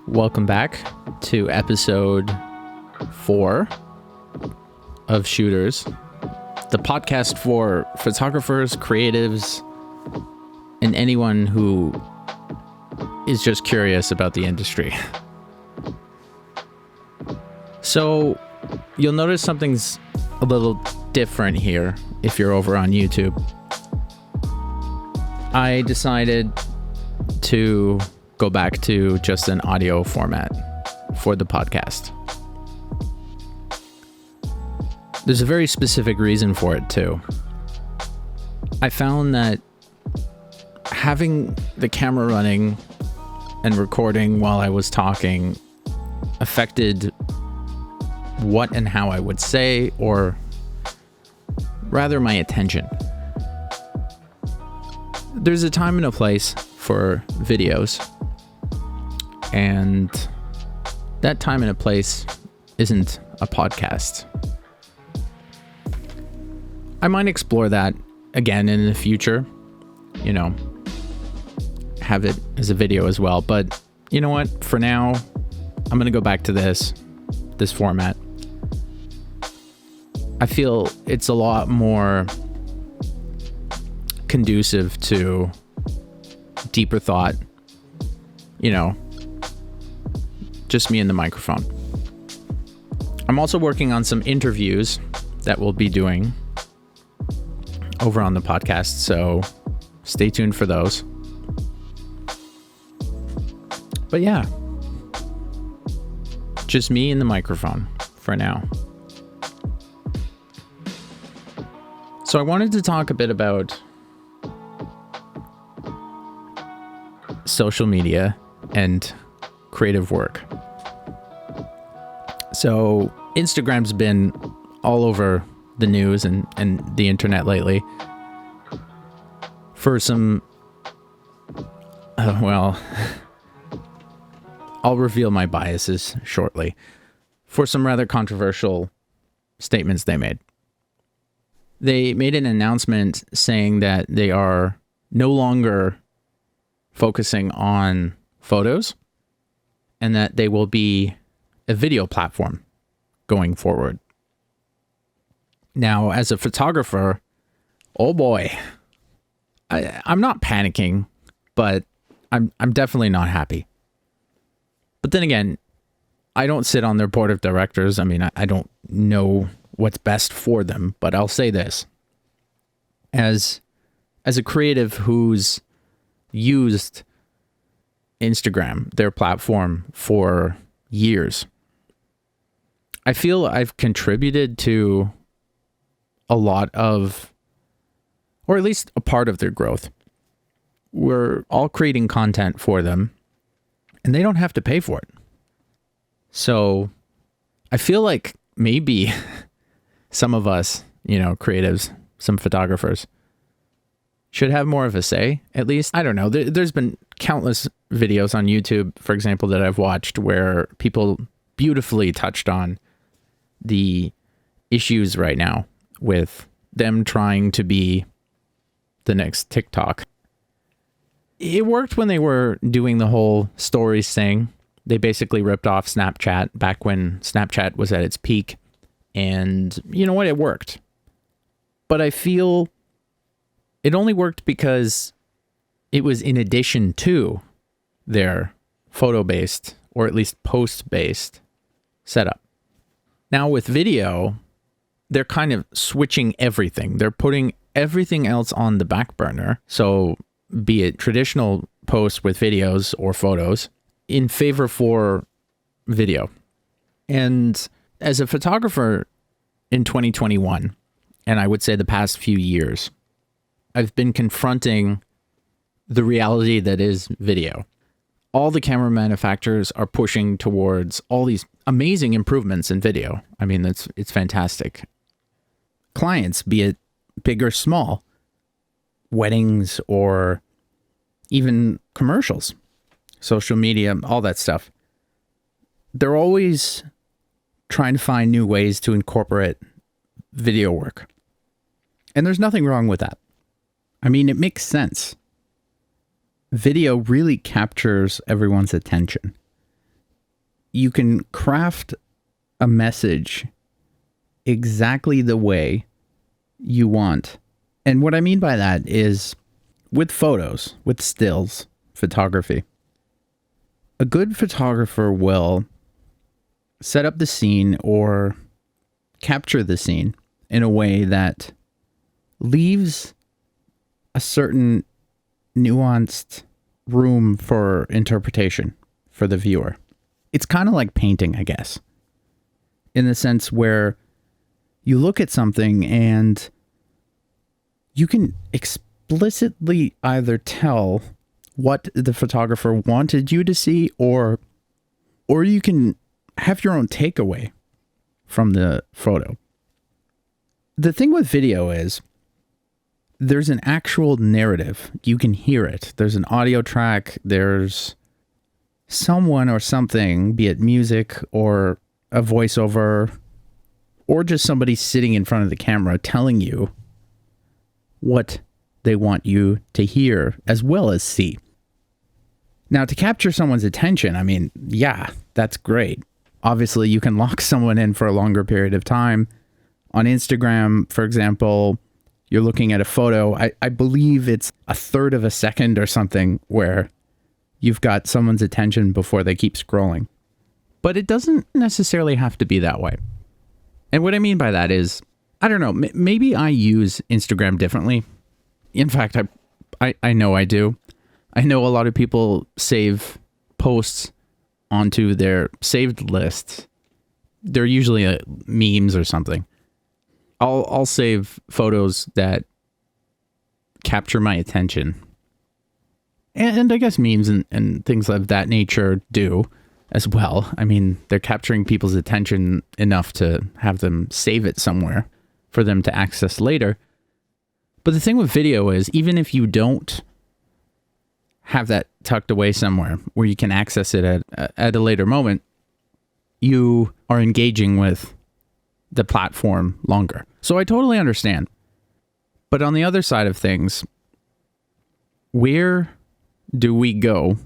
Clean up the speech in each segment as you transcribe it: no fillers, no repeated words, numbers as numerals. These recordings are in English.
Welcome back to episode 4 of Shooters, the podcast for photographers, creatives, and anyone who is just curious about the industry. So you'll notice something's a little different here if you're over on YouTube. I decided to go back to just an audio format for the podcast. There's a very specific reason for it too. I found that having the camera running and recording while I was talking affected what and how I would say, or rather my attention. There's a time and a place for videos, and that time and a place isn't a podcast. I might explore that again in the future, have it as a video as well, but you know what, for now I'm gonna go back to this format. I feel it's a lot more conducive to deeper thought, just me and the microphone. I'm also working on some interviews that we'll be doing over on the podcast, so stay tuned for those. But yeah, just me and the microphone for now. So I wanted to talk a bit about social media and creative work. So Instagram's been all over the news and the internet lately for some, I'll reveal my biases shortly, for some rather controversial statements they made. They made an announcement saying that they are no longer focusing on photos and that they will be a video platform going forward. Now, as a photographer, oh boy, I'm not panicking, but I'm definitely not happy. But then again, I don't sit on their board of directors. I mean, I don't know what's best for them, but I'll say this. As a creative who's used Instagram, their platform, for years, I feel I've contributed to a lot of, or at least a part of their growth. We're all creating content for them, and they don't have to pay for it. So I feel like maybe some of us, creatives, some photographers, should have more of a say, at least. I don't know. There's been countless videos on YouTube, for example, that I've watched where people beautifully touched on the issues right now with them trying to be the next TikTok. It worked when they were doing the whole stories thing. They basically ripped off Snapchat back when Snapchat was at its peak. And you know what? It worked. But I feel it only worked because it was in addition to their photo-based, or at least post-based setup. Now with video, they're kind of switching everything. They're putting everything else on the back burner. So be it traditional posts with videos or photos, in favor for video. And as a photographer in 2021, and I would say the past few years, I've been confronting the reality that is video. All the camera manufacturers are pushing towards all these amazing improvements in video. I mean, it's fantastic. Clients, be it big or small, weddings or even commercials, social media, all that stuff, they're always trying to find new ways to incorporate video work. And there's nothing wrong with that. I mean, it makes sense. Video really captures everyone's attention. you can craft a message exactly the way you want. And what I mean by that is with photos, with stills photography, a good photographer will set up the scene or capture the scene in a way that leaves a certain nuanced room for interpretation for the viewer. It's kind of like painting, I guess, in the sense where you look at something and you can explicitly either tell what the photographer wanted you to see, or you can have your own takeaway from the photo. The thing with video is there's an actual narrative. You can hear it. There's an audio track. There's someone or something, be it music or a voiceover, or just somebody sitting in front of the camera telling you what they want you to hear as well as see. Now, to capture someone's attention, I mean, yeah, that's great. Obviously, you can lock someone in for a longer period of time. On Instagram, for example, you're looking at a photo. I believe it's a third of a second or something where you've got someone's attention before they keep scrolling. But it doesn't necessarily have to be that way. And what I mean by that is, I don't know, maybe I use Instagram differently. In fact, I know I do. I know a lot of people save posts onto their saved lists. They're usually memes or something. I'll save photos that capture my attention. And I guess memes and things of that nature do as well. I mean, they're capturing people's attention enough to have them save it somewhere for them to access later. But the thing with video is, even if you don't have that tucked away somewhere where you can access it at a later moment, you are engaging with the platform longer. So I totally understand. But on the other side of things, where do we go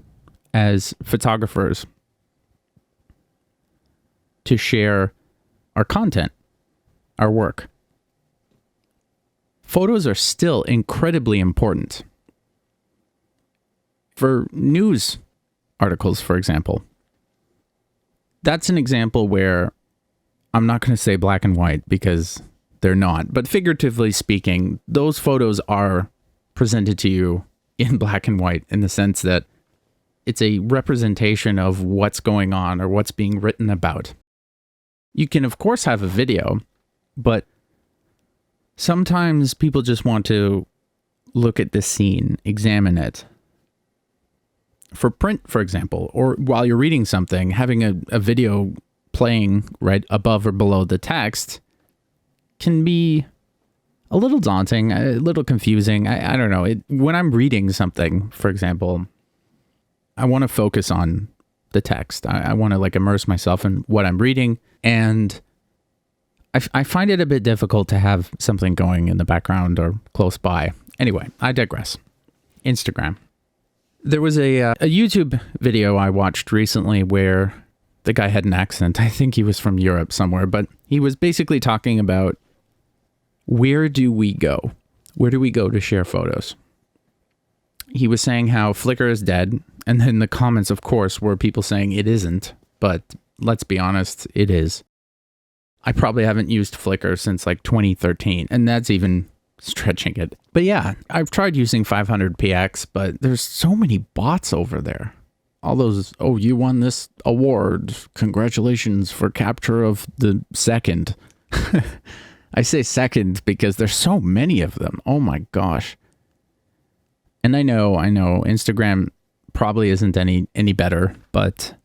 as photographers to share our content, our work? Photos are still incredibly important. For news articles, for example, that's an example where I'm not going to say black and white because they're not, but figuratively speaking, those photos are presented to you in black and white in the sense that it's a representation of what's going on or what's being written about. You can, of course, have a video, but sometimes people just want to look at the scene, examine it. For print, for example, or while you're reading something, having a video playing right above or below the text can be a little daunting, a little confusing. I don't know. When I'm reading something, for example, I want to focus on the text. I want to like immerse myself in what I'm reading. And I find it a bit difficult to have something going in the background or close by. Anyway, I digress. Instagram. There was a YouTube video I watched recently where the guy had an accent. I think he was from Europe somewhere, but he was basically talking about where do we go? Where do we go to share photos? He was saying how Flickr is dead, and then the comments, of course, were people saying it isn't, but let's be honest, it is. I probably haven't used Flickr since like 2013, and that's even stretching it. But yeah, I've tried using 500px, but there's so many bots over there. All those, oh, you won this award. Congratulations for capture of the second. I say second because there's so many of them. Oh my gosh. And I know Instagram probably isn't any better, but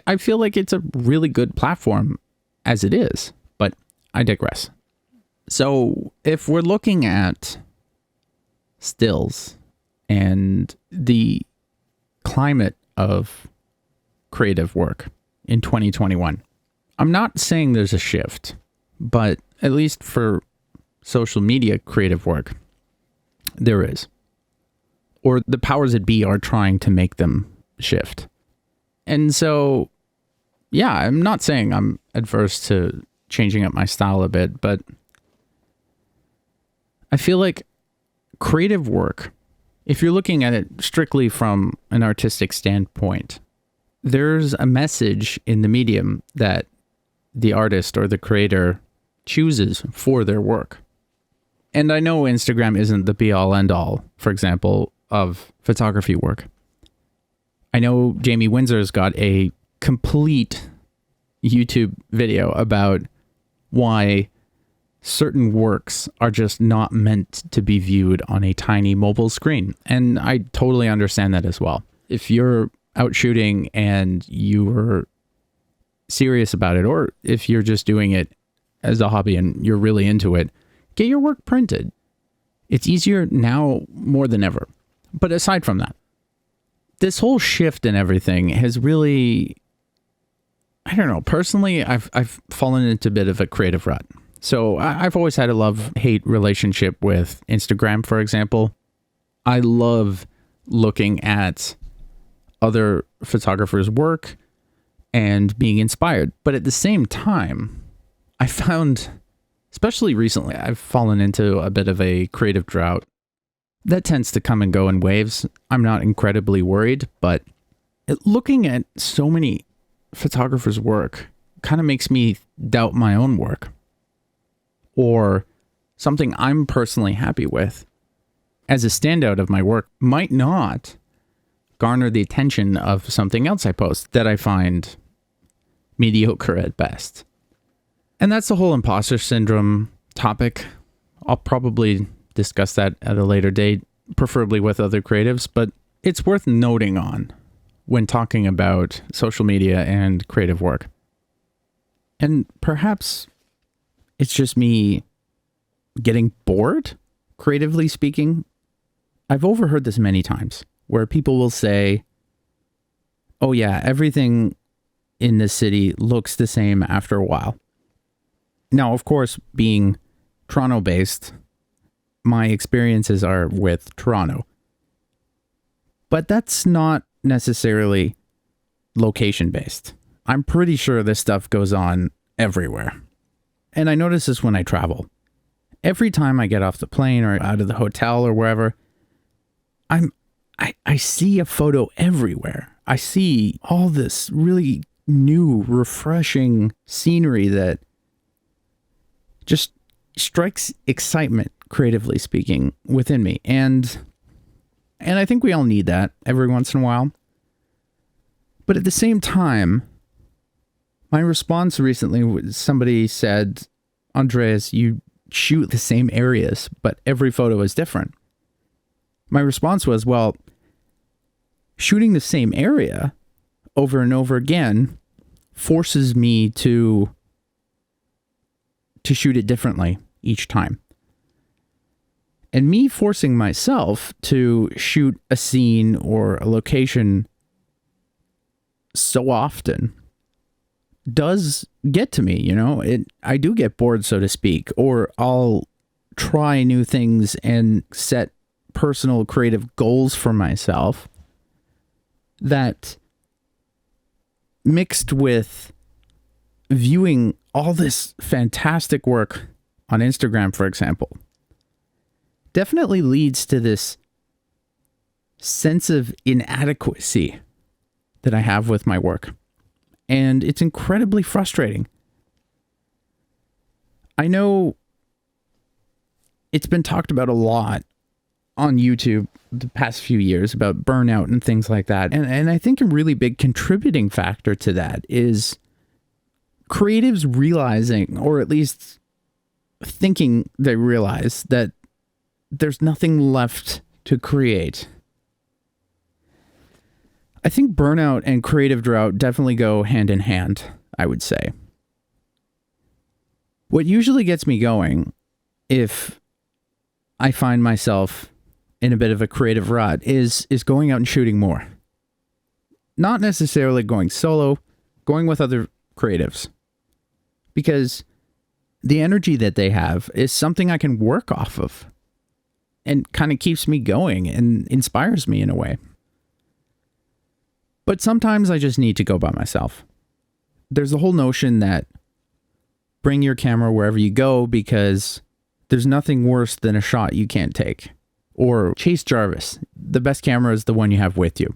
I feel like it's a really good platform as it is, but I digress. So if we're looking at stills and the climate of creative work in 2021, I'm not saying there's a shift, but at least for social media creative work, there is. Or the powers that be are trying to make them shift. And so yeah, I'm not saying I'm adverse to changing up my style a bit, but I feel like creative work, if you're looking at it strictly from an artistic standpoint, there's a message in the medium that the artist or the creator chooses for their work. And I know Instagram isn't the be all end all, for example, of photography work. I know Jamie Windsor's got a complete YouTube video about why certain works are just not meant to be viewed on a tiny mobile screen. And I totally understand that as well. If you're out shooting and you're serious about it, or if you're just doing it as a hobby and you're really into it, get your work printed. It's easier now more than ever. But aside from that, this whole shift in everything has really, I don't know, personally, I've fallen into a bit of a creative rut. So I've always had a love-hate relationship with Instagram, for example. I love looking at other photographers' work and being inspired. But at the same time, I found, especially recently, I've fallen into a bit of a creative drought. That tends to come and go in waves. I'm not incredibly worried, but looking at so many photographers' work kind of makes me doubt my own work, or something I'm personally happy with as a standout of my work might not garner the attention of something else I post that I find mediocre at best. And that's the whole imposter syndrome topic. I'll probably discuss that at a later date, preferably with other creatives, but it's worth noting on when talking about social media and creative work. And perhaps it's just me getting bored, creatively speaking. I've overheard this many times where people will say, oh yeah, everything in this city looks the same after a while. Now, of course, being Toronto-based, my experiences are with Toronto. But that's not necessarily location-based. I'm pretty sure this stuff goes on everywhere. And I notice this when I travel. Every time I get off the plane or out of the hotel or wherever, I see a photo everywhere. I see all this really new, refreshing scenery that just strikes excitement, creatively speaking, within me. And I think we all need that every once in a while. But at the same time, my response recently was somebody said, Andreas, you shoot the same areas, but every photo is different. My response was, well, shooting the same area over and over again forces me to shoot it differently each time. And me forcing myself to shoot a scene or a location so often does get to me, you know? I do get bored, so to speak, or I'll try new things and set personal creative goals for myself that, mixed with viewing all this fantastic work on Instagram, for example, definitely leads to this sense of inadequacy that I have with my work. And it's incredibly frustrating. I know it's been talked about a lot on YouTube the past few years about burnout and things like that. And I think a really big contributing factor to that is creatives realizing, or at least thinking they realize, that there's nothing left to create. I think burnout and creative drought definitely go hand in hand, I would say. What usually gets me going, if I find myself in a bit of a creative rut, is going out and shooting more. Not necessarily going solo, going with other creatives. Because the energy that they have is something I can work off of and kind of keeps me going and inspires me in a way. But sometimes I just need to go by myself. there's the whole notion that bring your camera wherever you go because there's nothing worse than a shot you can't take. Or Chase Jarvis, the best camera is the one you have with you.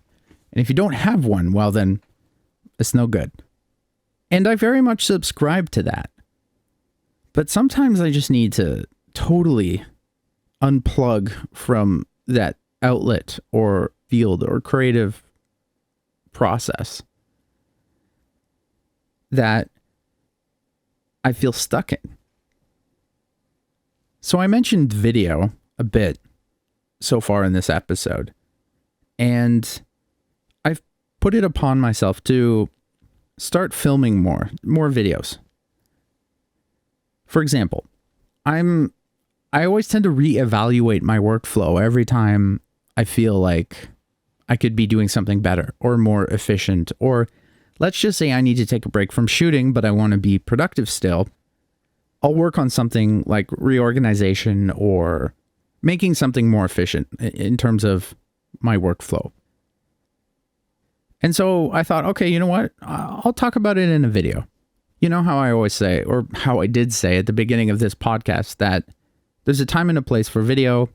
And if you don't have one, well then, it's no good. And I very much subscribe to that. But sometimes I just need to totally unplug from that outlet or field or creative process that I feel stuck in. So I mentioned video a bit so far in this episode, and I've put it upon myself to start filming more videos. For example, I always tend to reevaluate my workflow every time I feel like I could be doing something better or more efficient, or let's just say I need to take a break from shooting, but I want to be productive still. I'll work on something like reorganization or making something more efficient in terms of my workflow. And so I thought, okay, you know what? I'll talk about it in a video. You know how I always say, or how I did say at the beginning of this podcast, that there's a time and a place for video,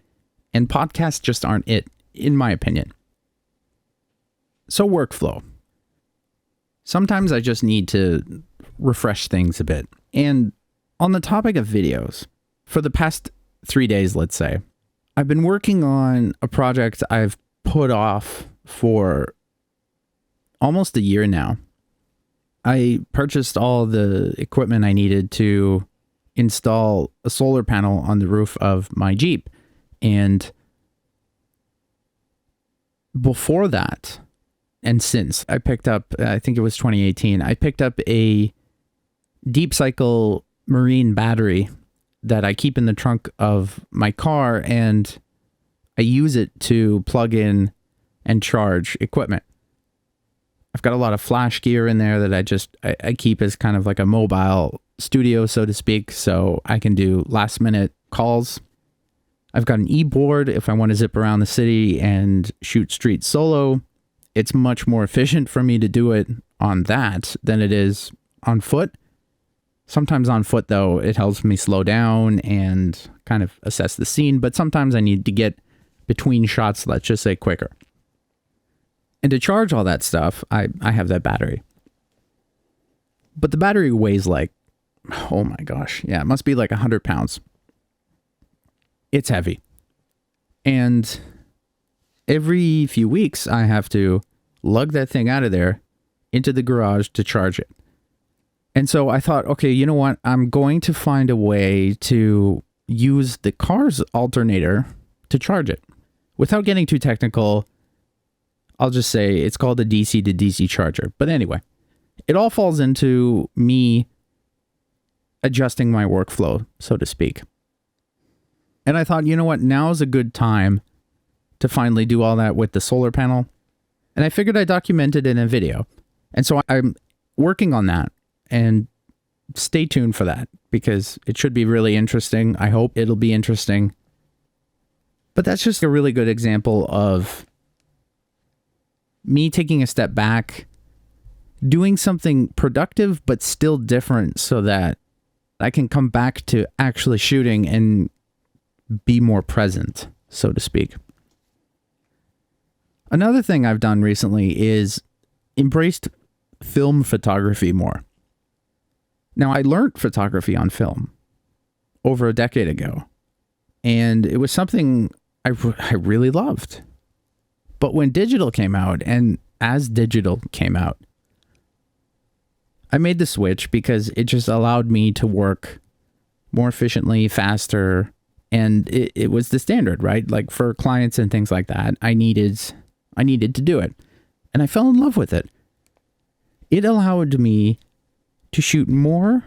and podcasts just aren't it, in my opinion. So workflow. Sometimes I just need to refresh things a bit. And on the topic of videos, for the past 3 days, let's say, I've been working on a project I've put off for almost a year now. I purchased all the equipment I needed to install a solar panel on the roof of my Jeep. And before that, and since I picked up, I think it was 2018, I picked up a Deep Cycle marine battery that I keep in the trunk of my car, and I use it to plug in and charge equipment. I've got a lot of flash gear in there that I keep as kind of like a mobile studio, so to speak, so I can do last minute calls. I've got an e-board if I want to zip around the city and shoot street solo. It's much more efficient for me to do it on that than it is on foot. Sometimes on foot, though, it helps me slow down and kind of assess the scene, but sometimes I need to get between shots, let's just say, quicker. And to charge all that stuff, I have that battery. But the battery weighs like, oh my gosh, yeah, it must be like 100 pounds. It's heavy. And every few weeks, I have to lug that thing out of there into the garage to charge it. And so I thought, okay, you know what? I'm going to find a way to use the car's alternator to charge it. Without getting too technical, I'll just say it's called a DC to DC charger. But anyway, it all falls into me adjusting my workflow, so to speak. And I thought, you know what? Now is a good time to finally do all that with the solar panel. And I figured I'd document it in a video. And so I'm working on that. And stay tuned for that, because it should be really interesting. I hope it'll be interesting. But that's just a really good example of me taking a step back, doing something productive but still different so that I can come back to actually shooting and be more present, so to speak. Another thing I've done recently is embraced film photography more. Now, I learned photography on film over a decade ago, and it was something I really loved. But when digital came out, and as digital came out, I made the switch because it just allowed me to work more efficiently, faster, and it was the standard, right? Like for clients and things like that, I needed to do it, and I fell in love with it. It allowed me to shoot more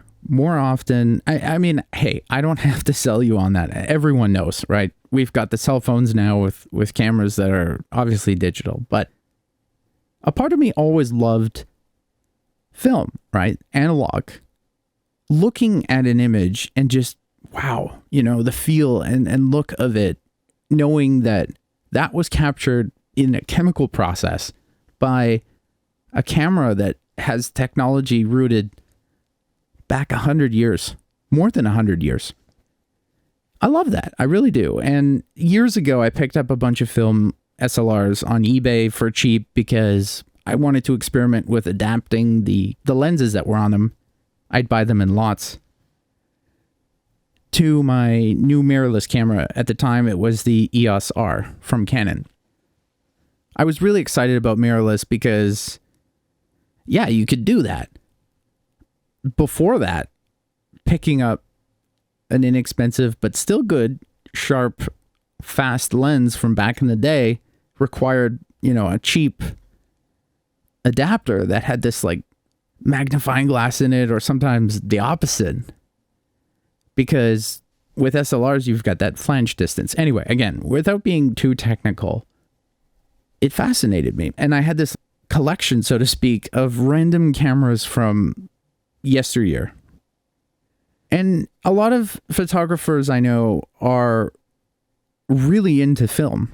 often. I mean, hey, I don't have to sell you on that. Everyone knows, right? We've got the cell phones now with cameras that are obviously digital, but a part of me always loved film, right? Analog. Looking at an image and just, wow, you know, the feel and look of it, knowing that that was captured in a chemical process by a camera that has technology rooted back 100 years, more than 100 years. I love that. I really do. And years ago, I picked up a bunch of film SLRs on eBay for cheap because I wanted to experiment with adapting the lenses that were on them. I'd buy them in lots. To my new mirrorless camera. At the time, it was the EOS R from Canon. I was really excited about mirrorless because, yeah, you could do that. Before that, picking up an inexpensive but still good, sharp, fast lens from back in the day required, a cheap adapter that had this like magnifying glass in it, or sometimes the opposite. Because with SLRs, you've got that flange distance. Anyway, again, without being too technical, it fascinated me. And I had this collection, so to speak, of random cameras from yesteryear. And a lot of photographers I know are really into film.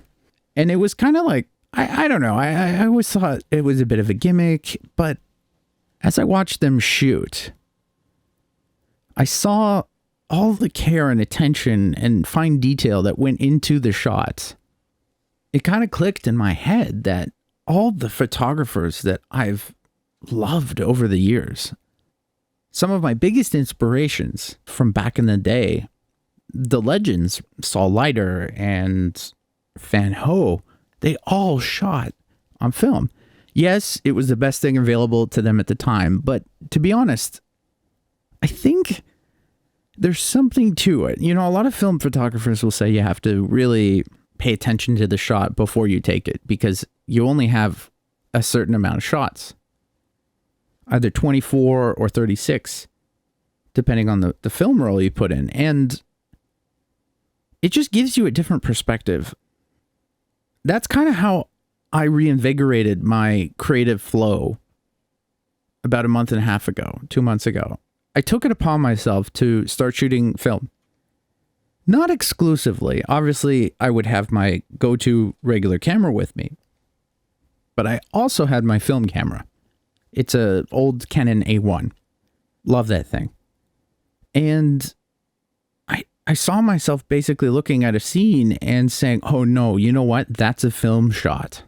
And it was kind of like, I don't know, I always thought it was a bit of a gimmick, but as I watched them shoot, I saw all the care and attention and fine detail that went into the shots. It kind of clicked in my head that all the photographers that I've loved over the years, some of my biggest inspirations from back in the day, the legends, Saul Leiter and Van Ho, they all shot on film. Yes, it was the best thing available to them at the time, but to be honest, I think there's something to it. A lot of film photographers will say you have to really pay attention to the shot before you take it because you only have a certain amount of shots, either 24 or 36, depending on the film roll you put in. And it just gives you a different perspective. That's kind of how I reinvigorated my creative flow about a month and a half ago, 2 months ago. I took it upon myself to start shooting film. Not exclusively. Obviously, I would have my go-to regular camera with me. But I also had my film camera. It's an old Canon A1. Love that thing. And I saw myself basically looking at a scene and saying, oh no, you know what? That's a film shot.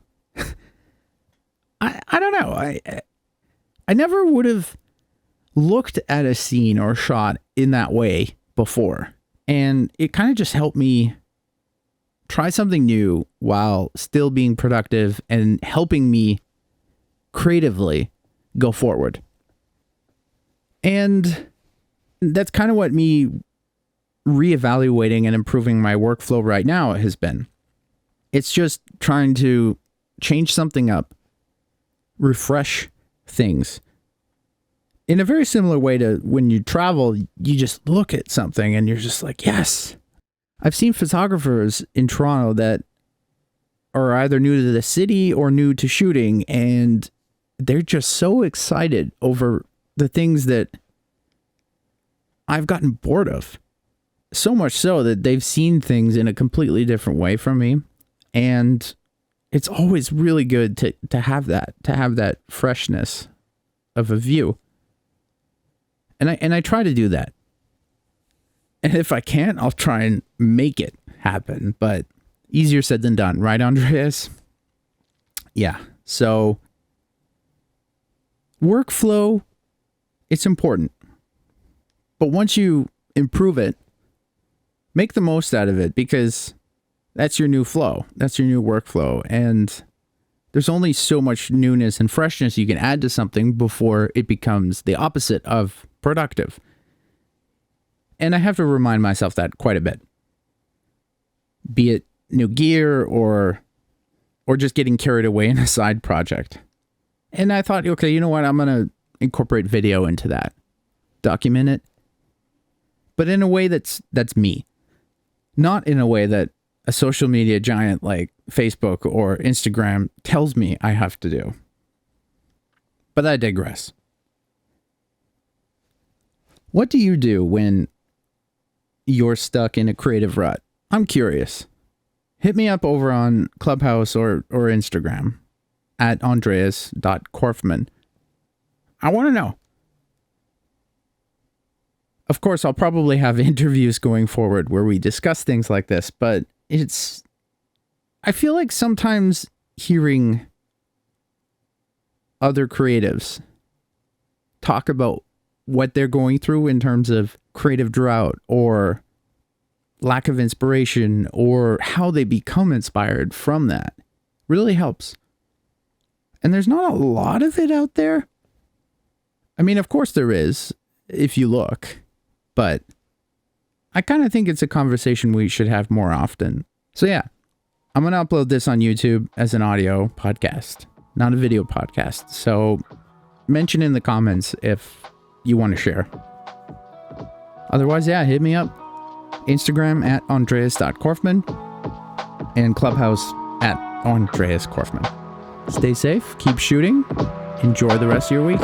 I don't know. I never would have looked at a scene or shot in that way before. And it kind of just helped me try something new while still being productive and helping me creatively go forward. And that's kind of what me reevaluating and improving my workflow right now has been. It's just trying to change something up, refresh things. In a very similar way to when you travel, you just look at something and you're just like, yes. I've seen photographers in Toronto that are either new to the city or new to shooting, and they're just so excited over the things that I've gotten bored of. So much so that they've seen things in a completely different way from me. And it's always really good to have that freshness of a view. And I try to do that. And if I can't, I'll try and make it happen. But easier said than done, right, Andreas? Yeah. So workflow, it's important. But once you improve it, make the most out of it, because that's your new flow. That's your new workflow. And there's only so much newness and freshness you can add to something before it becomes the opposite of productive. And I have to remind myself that quite a bit. Be it new gear or just getting carried away in a side project. And I thought, okay, you know what? I'm going to incorporate video into that. Document it. But in a way that's me. Not in a way that a social media giant like Facebook or Instagram tells me I have to do. But I digress. What do you do when you're stuck in a creative rut? I'm curious. Hit me up over on Clubhouse or Instagram at andreas.korfman. I want to know. Of course, I'll probably have interviews going forward where we discuss things like this, but I feel like sometimes hearing other creatives talk about what they're going through in terms of creative drought or lack of inspiration or how they become inspired from that really helps. And there's not a lot of it out there. I mean, of course there is, if you look, but I kind of think it's a conversation we should have more often. So yeah, I'm going to upload this on YouTube as an audio podcast, not a video podcast. So mention in the comments if you want to share. Otherwise, yeah, hit me up. Instagram at Andreas.Korfman and Clubhouse at Andreas Korfman. Stay safe, keep shooting, enjoy the rest of your week.